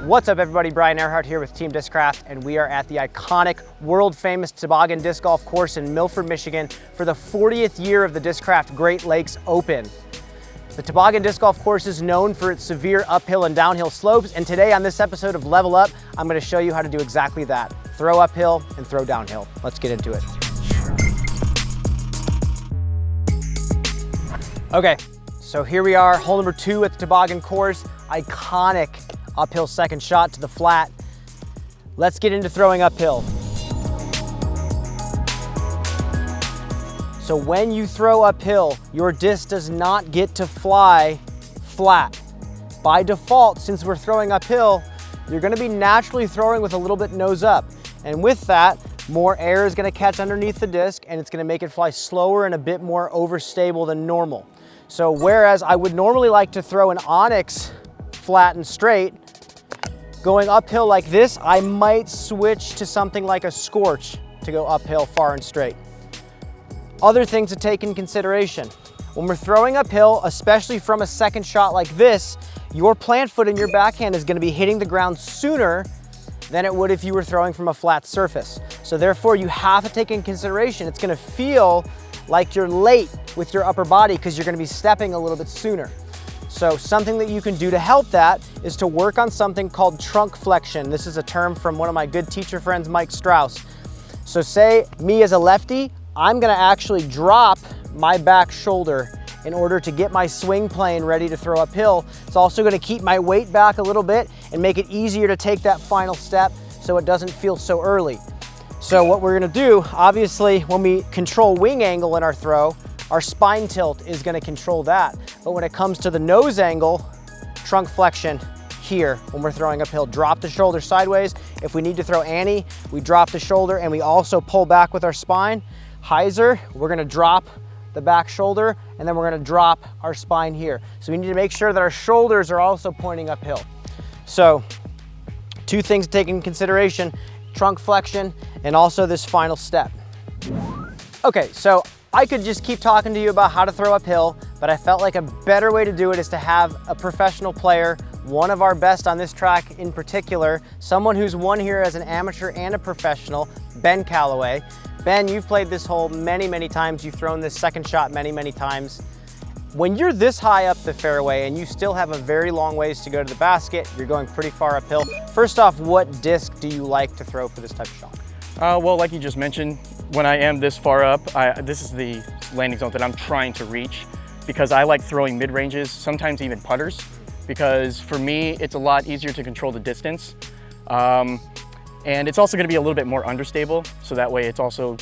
What's up everybody, Brian Earhart here with Team Discraft, and we are at the iconic, world-famous Toboggan Disc Golf Course in Milford, Michigan for the 40th year of the Discraft Great Lakes Open. The Toboggan Disc Golf Course is known for its severe uphill and downhill slopes, and today on this episode of Level Up, I'm going to show you how to do exactly that. Throw uphill and throw downhill. Let's get into it. Okay, so here we are, hole number 2 at the Toboggan course. Iconic uphill second shot to the flat. Let's get into throwing uphill. So when you throw uphill, your disc does not get to fly flat. By default, since we're throwing uphill, you're gonna be naturally throwing with a little bit nose up. And with that, more air is gonna catch underneath the disc and it's gonna make it fly slower and a bit more overstable than normal. So whereas I would normally like to throw an onyx flat and straight, going uphill like this, I might switch to something like a scorch to go uphill far and straight. Other things to take in consideration. When we're throwing uphill, especially from a second shot like this, your plant foot and your backhand is gonna be hitting the ground sooner than it would if you were throwing from a flat surface. So therefore you have to take in consideration, it's gonna feel like you're late with your upper body because you're gonna be stepping a little bit sooner. So something that you can do to help that is to work on something called trunk flexion. This is a term from one of my good teacher friends, Mike Strauss. So say me as a lefty, I'm gonna actually drop my back shoulder in order to get my swing plane ready to throw uphill. It's also gonna keep my weight back a little bit and make it easier to take that final step so it doesn't feel so early. So what we're gonna do, obviously, when we control wing angle in our throw, our spine tilt is gonna control that. But when it comes to the nose angle, trunk flexion here, when we're throwing uphill, drop the shoulder sideways. If we need to throw Annie, we drop the shoulder and we also pull back with our spine. Hyzer, we're gonna drop the back shoulder and then we're gonna drop our spine here. So we need to make sure that our shoulders are also pointing uphill. So 2 things to take in consideration, trunk flexion and also this final step. Okay, so I could just keep talking to you about how to throw uphill, but I felt like a better way to do it is to have a professional player, one of our best on this track in particular, someone who's won here as an amateur and a professional, Ben Callaway. Ben, you've played this hole many, many times. You've thrown this second shot many, many times. When you're this high up the fairway and you still have a very long ways to go to the basket, you're going pretty far uphill. First off, what disc do you like to throw for this type of shot? Well, like you just mentioned, when I am this far up, this is the landing zone that I'm trying to reach because I like throwing mid-ranges, sometimes even putters, because for me, it's a lot easier to control the distance. And it's also gonna be a little bit more understable, so that way it's also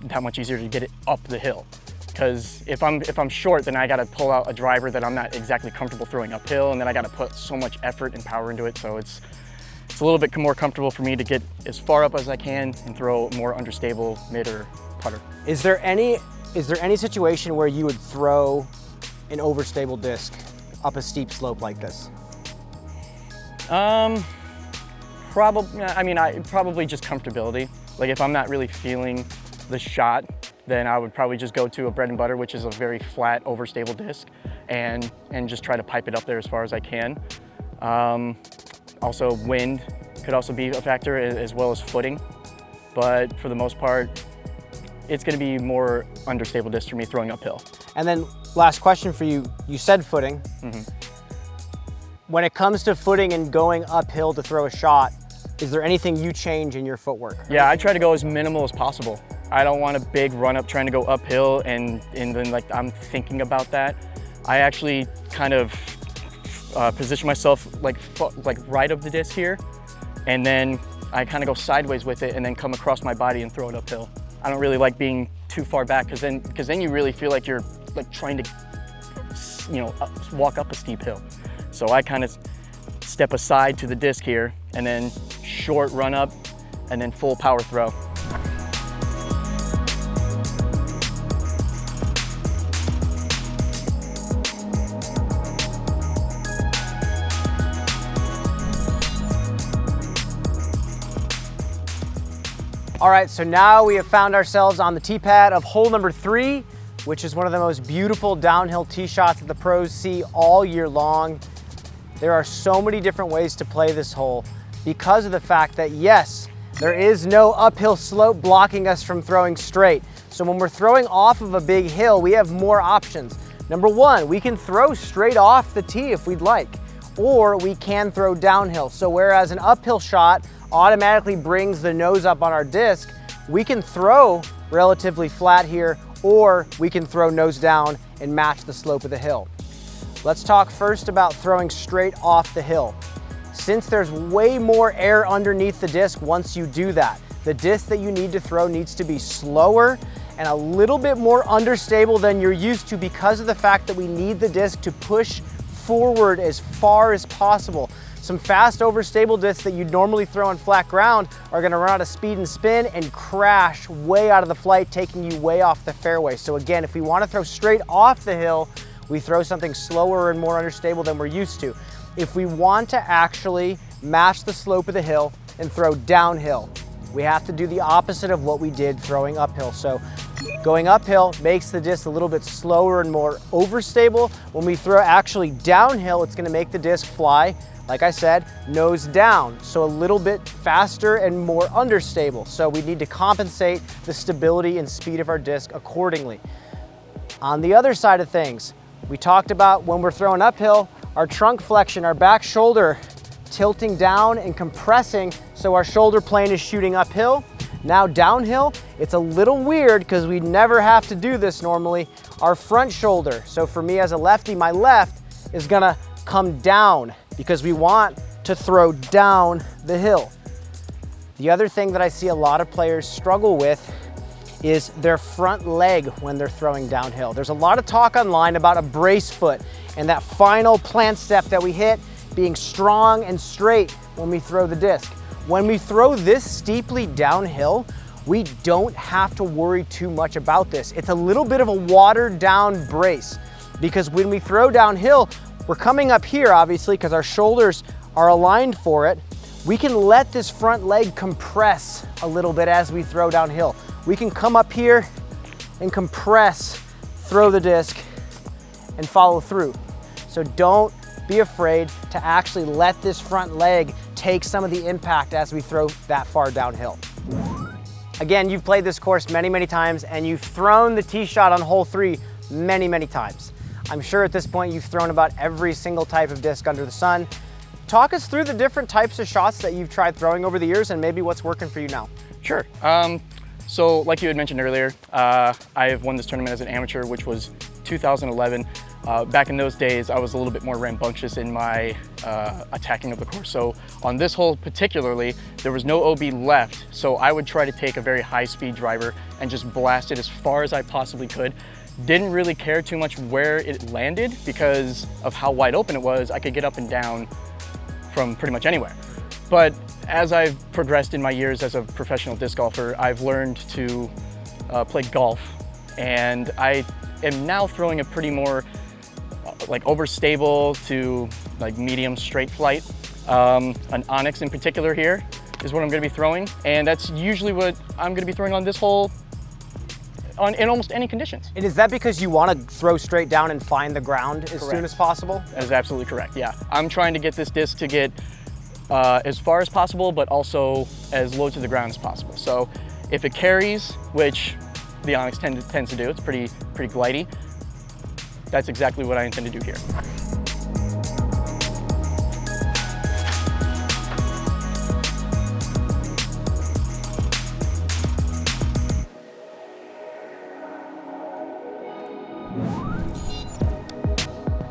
that much easier to get it up the hill. Because if I'm short, then I gotta pull out a driver that I'm not exactly comfortable throwing uphill, and then I gotta put so much effort and power into it, so it's a little bit more comfortable for me to get as far up as I can and throw more understable mid or putter. Is there any situation where you would throw an overstable disc up a steep slope like this? Probably just comfortability. Like if I'm not really feeling the shot, then I would probably just go to a bread and butter, which is a very flat, overstable disc, and just try to pipe it up there as far as I can. Also wind could also be a factor, as well as footing. But for the most part, it's gonna be more understable disc for me throwing uphill. And then last question for you, you said footing. When it comes to footing and going uphill to throw a shot, is there anything you change in your footwork? Yeah, I try to go as minimal as possible. I don't want a big run up trying to go uphill and then like I'm thinking about that. I actually kind of position myself like right of the disc here, and then I kind of go sideways with it and then come across my body and throw it uphill. I don't really like being too far back because then you really feel like you're like trying to, walk up a steep hill. So I kind of step aside to the disc here and then short run up and then full power throw. All right, so now we have found ourselves on the tee pad of hole number 3, which is one of the most beautiful downhill tee shots that the pros see all year long. There are so many different ways to play this hole because of the fact that, yes, there is no uphill slope blocking us from throwing straight. So when we're throwing off of a big hill, we have more options. Number one, we can throw straight off the tee if we'd like, or we can throw downhill. So whereas an uphill shot automatically brings the nose up on our disc, we can throw relatively flat here, or we can throw nose down and match the slope of the hill. Let's talk first about throwing straight off the hill. Since there's way more air underneath the disc once you do that, the disc that you need to throw needs to be slower and a little bit more understable than you're used to because of the fact that we need the disc to push forward as far as possible. Some fast overstable discs that you'd normally throw on flat ground are gonna run out of speed and spin and crash way out of the flight, taking you way off the fairway. So again, if we wanna throw straight off the hill, we throw something slower and more understable than we're used to. If we want to actually match the slope of the hill and throw downhill, we have to do the opposite of what we did throwing uphill. So going uphill makes the disc a little bit slower and more overstable. When we throw actually downhill, it's gonna make the disc fly, like I said, nose down. So a little bit faster and more understable. So we need to compensate the stability and speed of our disc accordingly. On the other side of things, we talked about when we're throwing uphill, our trunk flexion, our back shoulder tilting down and compressing so our shoulder plane is shooting uphill. Now downhill, it's a little weird because we never have to do this normally. Our front shoulder, so for me as a lefty, my left is gonna come down because we want to throw down the hill. The other thing that I see a lot of players struggle with is their front leg when they're throwing downhill. There's a lot of talk online about a brace foot and that final plant step that we hit being strong and straight when we throw the disc. When we throw this steeply downhill, we don't have to worry too much about this. It's a little bit of a watered down brace because when we throw downhill, we're coming up here obviously because our shoulders are aligned for it. We can let this front leg compress a little bit as we throw downhill. We can come up here and compress, throw the disc, and follow through. So don't be afraid to actually let this front leg take some of the impact as we throw that far downhill. Again, you've played this course many, many times, and you've thrown the tee shot on hole 3 many, many times. I'm sure at this point you've thrown about every single type of disc under the sun. Talk us through the different types of shots that you've tried throwing over the years and maybe what's working for you now. Sure. So like you had mentioned earlier, I have won this tournament as an amateur, which was 2011. Back in those days, I was a little bit more rambunctious in my attacking of the course. So on this hole particularly, there was no OB left. So I would try to take a very high speed driver and just blast it as far as I possibly could. Didn't really care too much where it landed because of how wide open it was. I could get up and down from pretty much anywhere. But as I've progressed in my years as a professional disc golfer, I've learned to play golf, and I am now throwing a pretty more like overstable to like medium straight flight. An onyx in particular here is what I'm going to be throwing, and that's usually what I'm going to be throwing on this hole in almost any conditions. And is that because you want to throw straight down and find the ground as soon as possible? That is absolutely correct, yeah. I'm trying to get this disc to get as far as possible, but also as low to the ground as possible. So if it carries, which the onyx tends to do, it's pretty glidey, that's exactly what I intend to do here.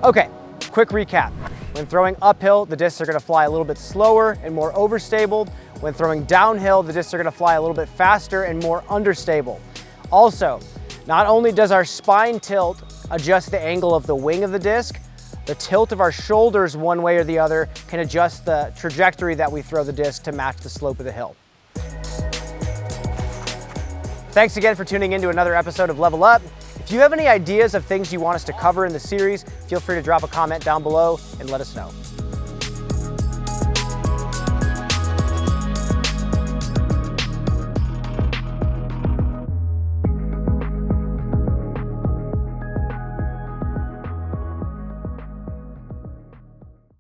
Okay, quick recap. When throwing uphill, the discs are gonna fly a little bit slower and more overstable. When throwing downhill, the discs are gonna fly a little bit faster and more understable. Also, not only does our spine tilt adjust the angle of the wing of the disc, the tilt of our shoulders one way or the other can adjust the trajectory that we throw the disc to match the slope of the hill. Thanks again for tuning in to another episode of Level Up. If you have any ideas of things you want us to cover in the series, feel free to drop a comment down below and let us know.